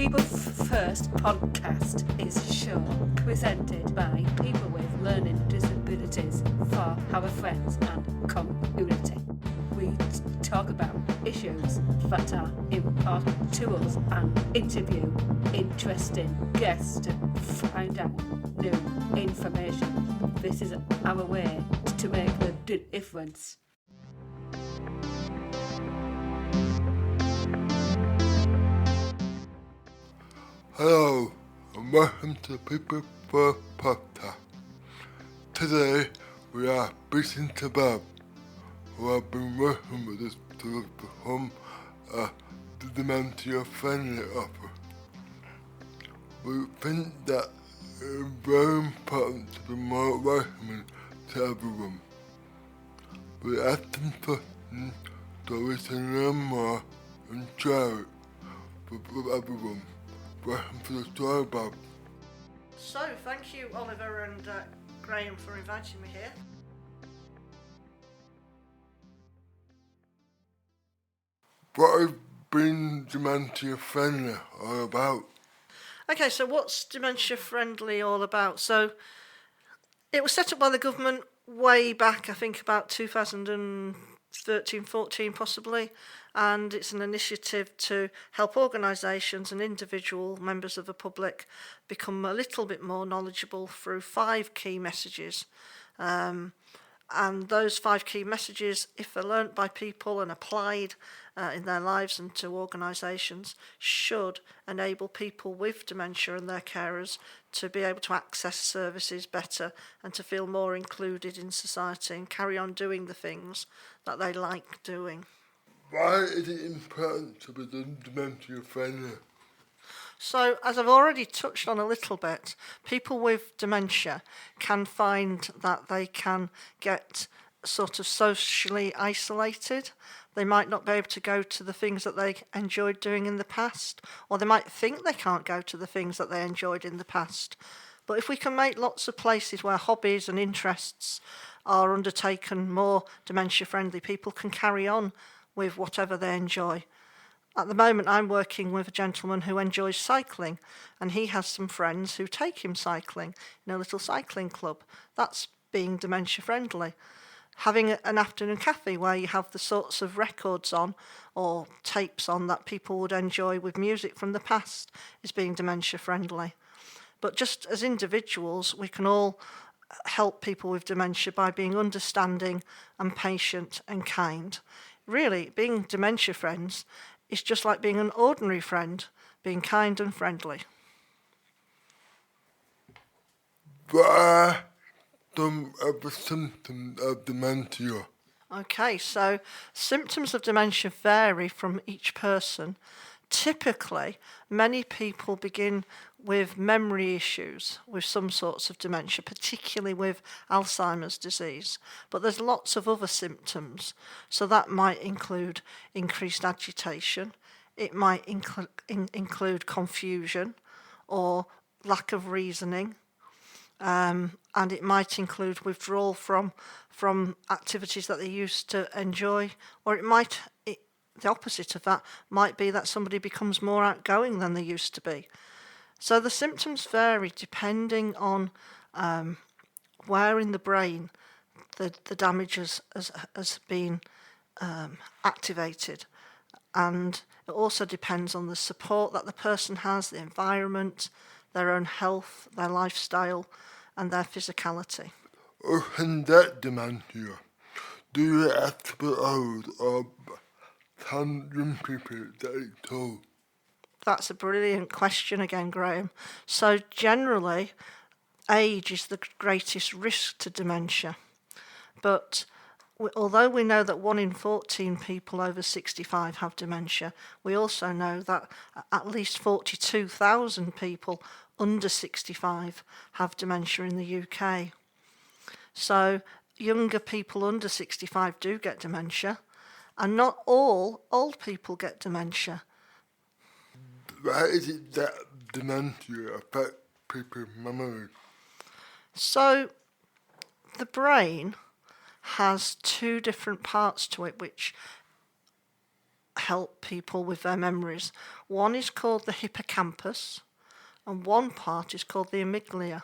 People First podcast is a show presented by people with learning disabilities for our friends and community. We talk about issues that are important to us and interview interesting guests to find out new information. This is our way to make a difference. Hello, and welcome to People First podcast. Today, we are speaking to Bob, who have been working with us to become a dementia friendly offer. We think that it is very important to be more welcoming to everyone. We ask them questions so we can learn more and share it with everyone. Welcome to the story, Bob. So, thank you, Oliver and Graham, for inviting me here. What has being dementia friendly all about? Okay, so what's Dementia Friendly all about? So, it was set up by the government way back, I think about 2013-14 possibly, and it's an initiative to help organisations and individual members of the public become a little bit more knowledgeable through 5 key messages. And those 5 key messages, if they're learnt by people and applied in their lives and to organisations, should enable people with dementia and their carers to be able to access services better and to feel more included in society and carry on doing the things that they like doing. Why is it important to be dementia friendly? So, as I've already touched on a little bit, people with dementia can find that they can get sort of socially isolated. They might not be able to go to the things that they enjoyed doing in the past, or they might think they can't go to the things that they enjoyed in the past. But if we can make lots of places where hobbies and interests are undertaken more dementia friendly, people can carry on with whatever they enjoy. At the moment, I'm working with a gentleman who enjoys cycling, and he has some friends who take him cycling in a little cycling club. That's being dementia friendly. Having an afternoon cafe where you have the sorts of records on or tapes on that people would enjoy with music from the past is being dementia friendly. But just as individuals, we can all help people with dementia by being understanding and patient and kind. Really, being dementia friends is just like being an ordinary friend, being kind and friendly. What are some of the symptoms of dementia? Okay, so symptoms of dementia vary from each person. Typically, many people begin with memory issues with some sorts of dementia, particularly with Alzheimer's disease. But there's lots of other symptoms. So that might include increased agitation. It might include confusion or lack of reasoning. And it might include withdrawal from activities that they used to enjoy, or the opposite of that might be that somebody becomes more outgoing than they used to be. So the symptoms vary depending on where in the brain the damage has been activated. And it also depends on the support that the person has, the environment, their own health, their lifestyle, and their physicality. In that dementia, do you have to be old or can young people get it too? That's a brilliant question again, Graham. So generally, age is the greatest risk to dementia. But although we know that 1 in 14 people over 65 have dementia, we also know that at least 42,000 people under 65 have dementia in the UK. So younger people under 65 do get dementia, and not all old people get dementia. Why is it that dementia affects people's memory? So the brain has 2 different parts to it which help people with their memories. One is called the hippocampus, and one part is called the amygdala.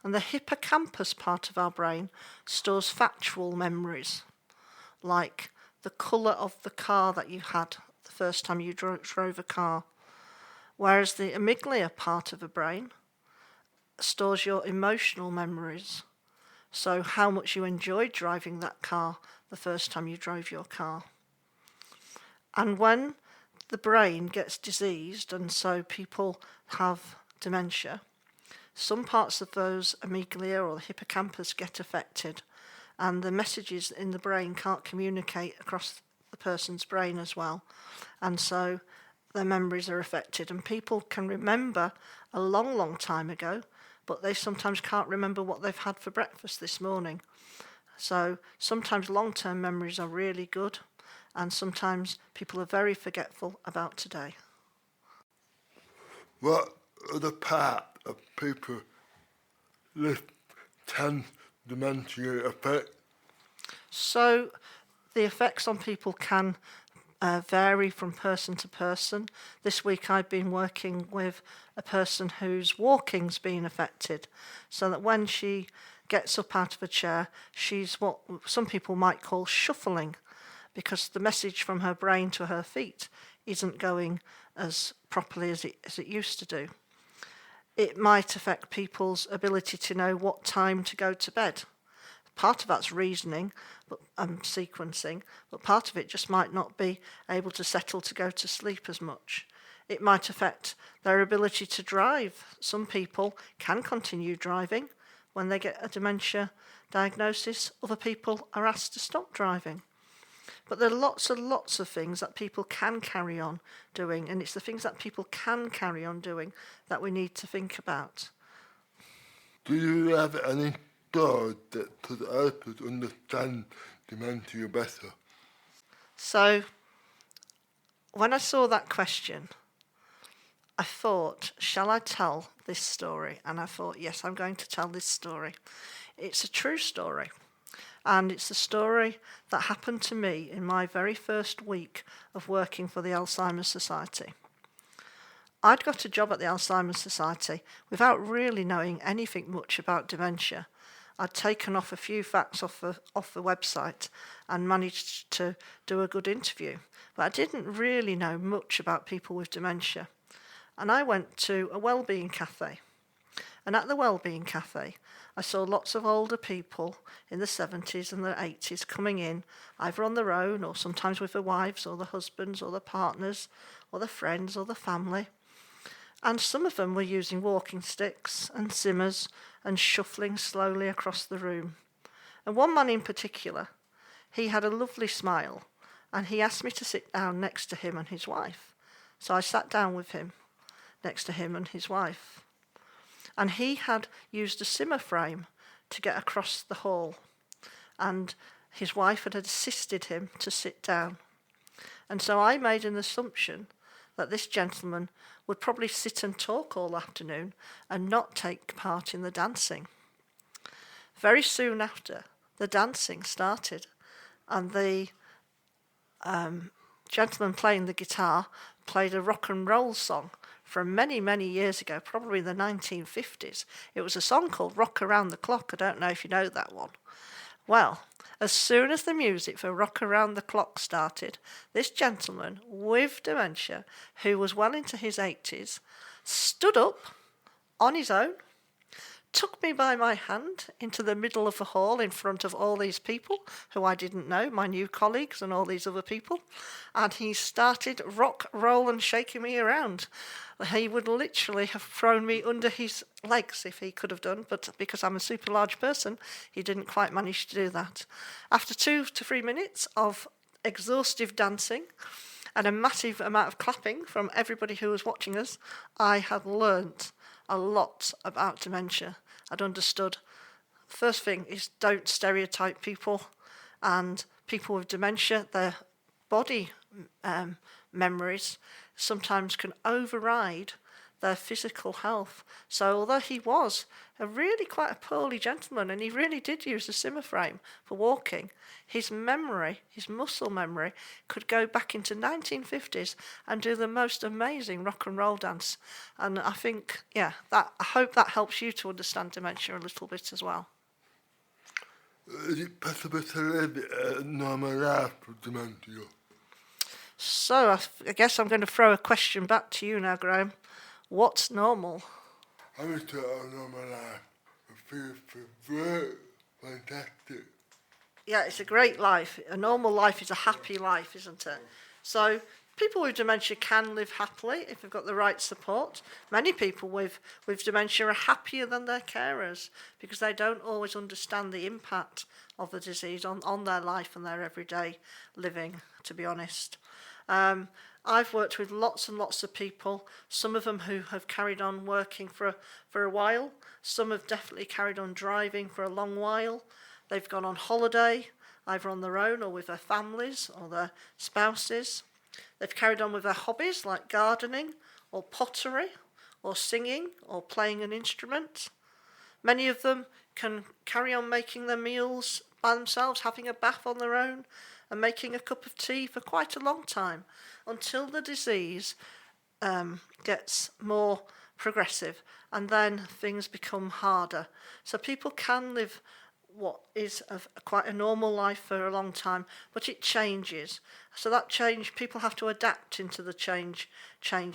And the hippocampus part of our brain stores factual memories, like the colour of the car that you had the first time you drove a car. Whereas the amygdala part of the brain stores your emotional memories. So how much you enjoyed driving that car the first time you drove your car. And when the brain gets diseased, and so people have dementia, some parts of those amygdala or the hippocampus get affected, and the messages in the brain can't communicate across the person's brain as well. And so their memories are affected. And people can remember a long, long time ago, but they sometimes can't remember what they've had for breakfast this morning. So sometimes long-term memories are really good, and sometimes people are very forgetful about today. What other part of people live can dementia affect? So the effects on people can vary from person to person. This week I've been working with a person whose walking's been affected, so that when she gets up out of a chair, she's what some people might call shuffling, because the message from her brain to her feet isn't going as properly as it used to do. It might affect people's ability to know what time to go to bed. Part of that's reasoning and sequencing, but part of it just might not be able to settle to go to sleep as much. It might affect their ability to drive. Some people can continue driving when they get a dementia diagnosis. Other people are asked to stop driving. But there are lots and lots of things that people can carry on doing, and it's the things that people can carry on doing that we need to think about. Do you have any thoughts that could help us understand dementia better? So, when I saw that question, I thought, shall I tell this story? And I thought, yes, I'm going to tell this story. It's a true story. And it's a story that happened to me in my very first week of working for the Alzheimer's Society. I'd got a job at the Alzheimer's Society without really knowing anything much about dementia. I'd taken off a few facts off the website and managed to do a good interview. But I didn't really know much about people with dementia. And I went to a wellbeing cafe. And at the wellbeing cafe, I saw lots of older people in the 70s and the 80s coming in, either on their own or sometimes with their wives or their husbands or their partners or their friends or their family. And some of them were using walking sticks and Zimmers and shuffling slowly across the room. And one man in particular, he had a lovely smile, and he asked me to sit down next to him and his wife. So I sat down with him, next to him and his wife. And he had used a Zimmer frame to get across the hall, and his wife had assisted him to sit down. And so I made an assumption that this gentleman would probably sit and talk all afternoon and not take part in the dancing. Very soon after, the dancing started, and the gentleman playing the guitar played a rock and roll song from many, many years ago, probably the 1950s. It was a song called Rock Around the Clock. I don't know if you know that one. Well, as soon as the music for Rock Around the Clock started, this gentleman with dementia, who was well into his 80s, stood up on his own, took me by my hand into the middle of the hall in front of all these people who I didn't know, my new colleagues and all these other people, and he started rock, roll and shaking me around. He would literally have thrown me under his legs if he could have done, but because I'm a super large person, he didn't quite manage to do that. After 2 to 3 minutes of exhaustive dancing and a massive amount of clapping from everybody who was watching us, I had learnt a lot about dementia. I'd understood. First thing is, don't stereotype people, and people with dementia, their body memories sometimes can override their physical health. So although he was really quite a poorly gentleman, and he really did use a Zimmer frame for walking, his memory, his muscle memory, could go back into 1950s and do the most amazing rock and roll dance. And I think, I hope that helps you to understand dementia a little bit as well. Is it possible to live a normal life with dementia? So I guess I'm going to throw a question back to you now, Graham. What's normal? I wish to have a normal life. I feel great, fantastic. Yeah, it's a great life. A normal life is a happy life, isn't it? So people with dementia can live happily if they've got the right support. Many people with dementia are happier than their carers because they don't always understand the impact of the disease on their life and their everyday living, to be honest. I've worked with lots and lots of people, some of them who have carried on working for a while. Some have definitely carried on driving for a long while. They've gone on holiday, either on their own or with their families or their spouses. They've carried on with their hobbies like gardening or pottery or singing or playing an instrument. Many of them can carry on making their meals by themselves, having a bath on their own and making a cup of tea for quite a long time until the disease gets more progressive, and then things become harder. So people can live what is quite a normal life for a long time, but it changes. So that change, people have to adapt into the change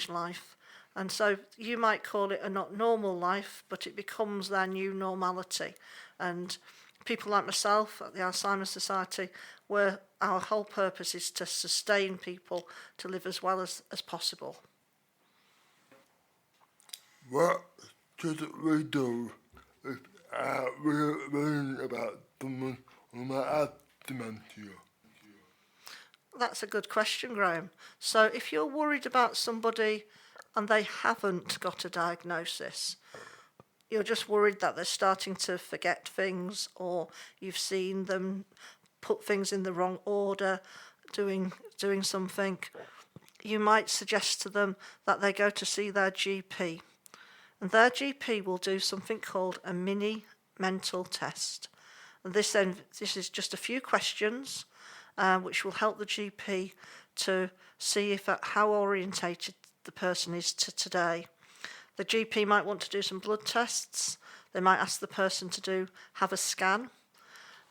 life. And so you might call it a not normal life, but it becomes their new normality. And people like myself at the Alzheimer's Society, where our whole purpose is to sustain people to live as well as possible. What should we do if we're learning about someone who might have dementia? That's a good question, Graham. So if you're worried about somebody and they haven't got a diagnosis, you're just worried that they're starting to forget things, or you've seen them put things in the wrong order, doing something, you might suggest to them that they go to see their GP. And their GP will do something called a mini mental test. And this is just a few questions which will help the GP to see how orientated the person is to today. The GP might want to do some blood tests. They might ask the person to have a scan.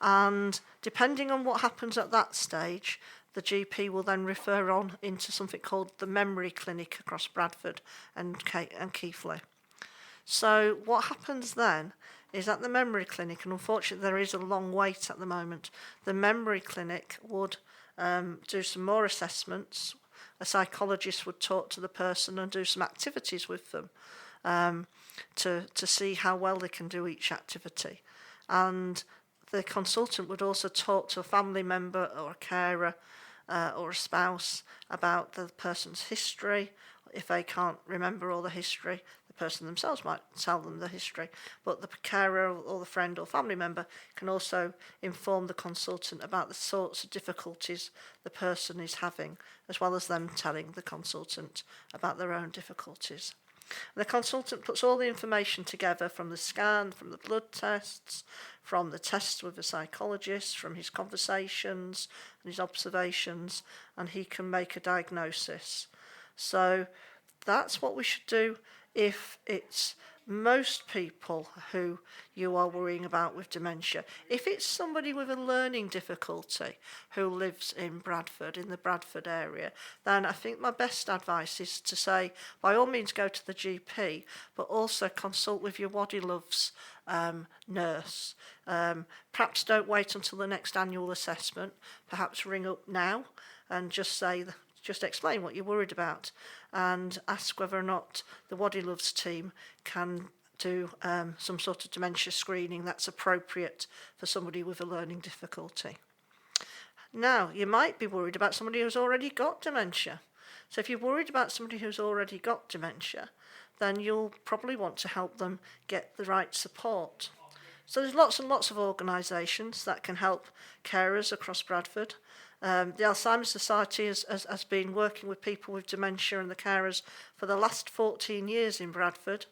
And depending on what happens at that stage, the GP will then refer on into something called the memory clinic across Bradford and Keighley. So what happens then is at the memory clinic, and unfortunately there is a long wait at the moment, the memory clinic would do some more assessments. A psychologist would talk to the person and do some activities with them to see how well they can do each activity. And the consultant would also talk to a family member or a carer or a spouse about the person's history. If they can't remember all the history, the person themselves might tell them the history, but the carer or the friend or family member can also inform the consultant about the sorts of difficulties the person is having, as well as them telling the consultant about their own difficulties. And the consultant puts all the information together from the scan, from the blood tests, from the tests with the psychologist, from his conversations and his observations, and he can make a diagnosis. So that's what we should do if it's most people who you are worrying about with dementia. If it's somebody with a learning difficulty who lives in Bradford, in the Bradford area, then I think my best advice is to say, by all means go to the GP, but also consult with your Waddy Loves nurse. Perhaps don't wait until the next annual assessment. Perhaps ring up now and just explain what you're worried about and ask whether or not the Waddy Loves team can do some sort of dementia screening that's appropriate for somebody with a learning difficulty. Now, you might be worried about somebody who's already got dementia. So if you're worried about somebody who's already got dementia, then you'll probably want to help them get the right support. So there's lots and lots of organisations that can help carers across Bradford. The Alzheimer's Society has been working with people with dementia and the carers for the last 14 years in Bradford.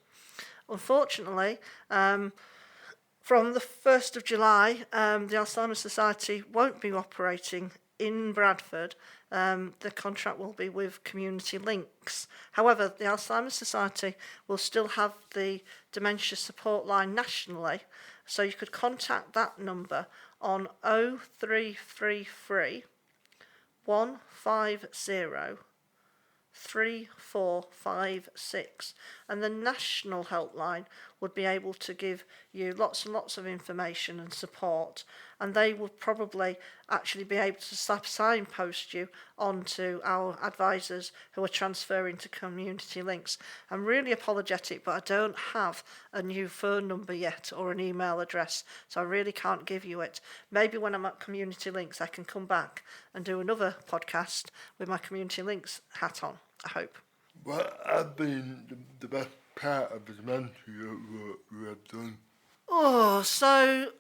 Unfortunately, from the 1st of July, the Alzheimer's Society won't be operating in Bradford. The contract will be with Community Links. However, the Alzheimer's Society will still have the dementia support line nationally, so you could contact that number on 0333 150 3456, and the national helpline would be able to give you lots and lots of information and support, and they would probably actually be able to signpost you onto our advisors who are transferring to Community Links. I'm really apologetic, but I don't have a new phone number yet or an email address, so I really can't give you it. Maybe when I'm at Community Links I can come back and do another podcast with my Community Links hat on, I hope. What have been the best part of the dementia you have done? Oh, so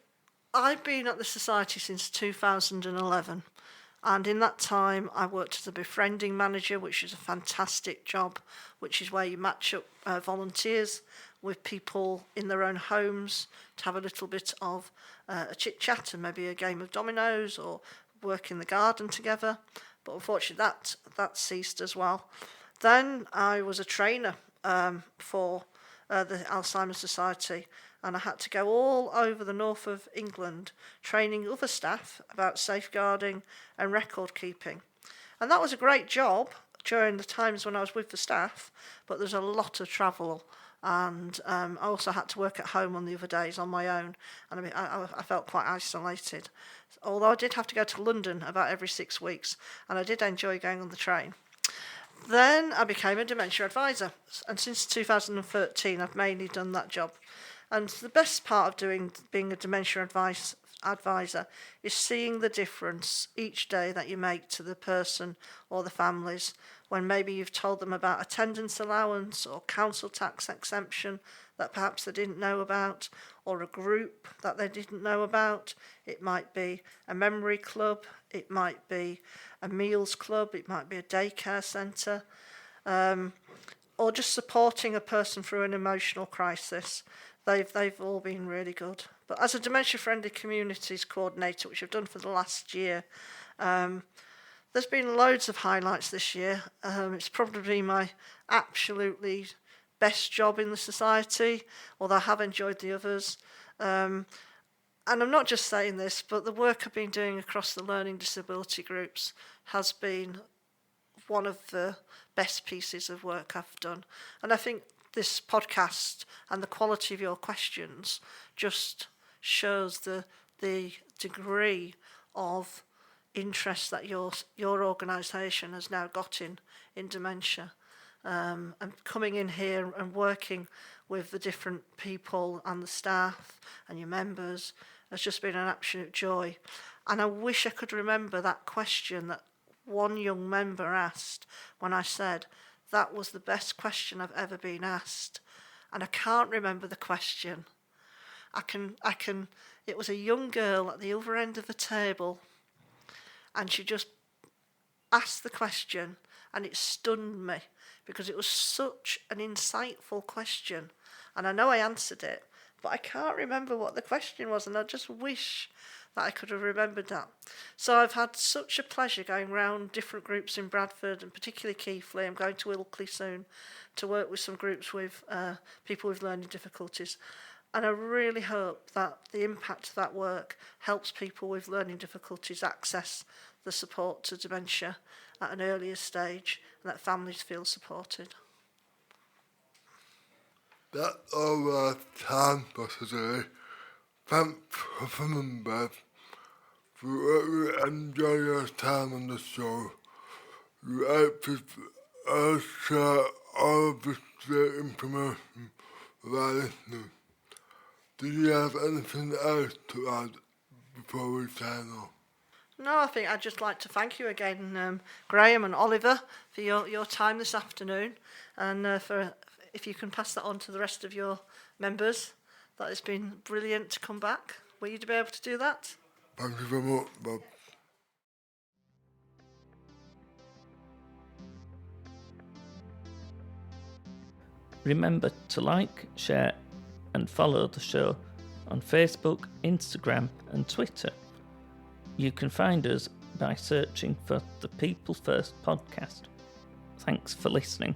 I've been at the Society since 2011, and in that time I worked as a befriending manager, which is a fantastic job, which is where you match up volunteers with people in their own homes to have a little bit of a chit-chat and maybe a game of dominoes or work in the garden together. But unfortunately that ceased as well. Then I was a trainer for the Alzheimer's Society, and I had to go all over the north of England training other staff about safeguarding and record keeping. And that was a great job during the times when I was with the staff, but there's a lot of travel, and I also had to work at home on the other days on my own, and I felt quite isolated. Although I did have to go to London about every 6 weeks, and I did enjoy going on the train. Then I became a dementia advisor, and since 2013 I've mainly done that job. And the best part of being a dementia advisor is seeing the difference each day that you make to the person or the families, when maybe you've told them about attendance allowance or council tax exemption that perhaps they didn't know about, or a group that they didn't know about. It might be a memory club, it might be a meals club, it might be a daycare centre, or just supporting a person through an emotional crisis. They've all been really good. But as a dementia-friendly communities coordinator, which I've done for the last year, there's been loads of highlights this year. It's probably my absolutely best job in the society, although I have enjoyed the others. And I'm not just saying this, but the work I've been doing across the learning disability groups has been one of the best pieces of work I've done. And I think this podcast and the quality of your questions just shows the degree of interest that your organisation has now got in dementia. And coming in here and working with the different people and the staff and your members has just been an absolute joy. And I wish I could remember that question that one young member asked when I said, that was the best question I've ever been asked. And I can't remember the question. It was a young girl at the other end of the table, and she just asked the question, and it stunned me because it was such an insightful question. And I know I answered it, but I can't remember what the question was, and I just wish that I could have remembered that. So I've had such a pleasure going around different groups in Bradford, and particularly Keighley. I'm going to Ilkley soon to work with some groups with people with learning difficulties. And I really hope that the impact of that work helps people with learning difficulties access the support to dementia at an earlier stage, and that families feel supported. That's all our time for today. Thanks for coming back. We hope you enjoy your time on the show. We hope you share all of this great information with our listeners. Do you have anything else to add before we sign off? No, I think I'd just like to thank you again, Graham and Oliver, for your time this afternoon, and for if you can pass that on to the rest of your members. That has been brilliant to come back. Will you be able to do that? Thank you very much, Bob. Remember to like, share and follow the show on Facebook, Instagram and Twitter. You can find us by searching for the People First podcast. Thanks for listening.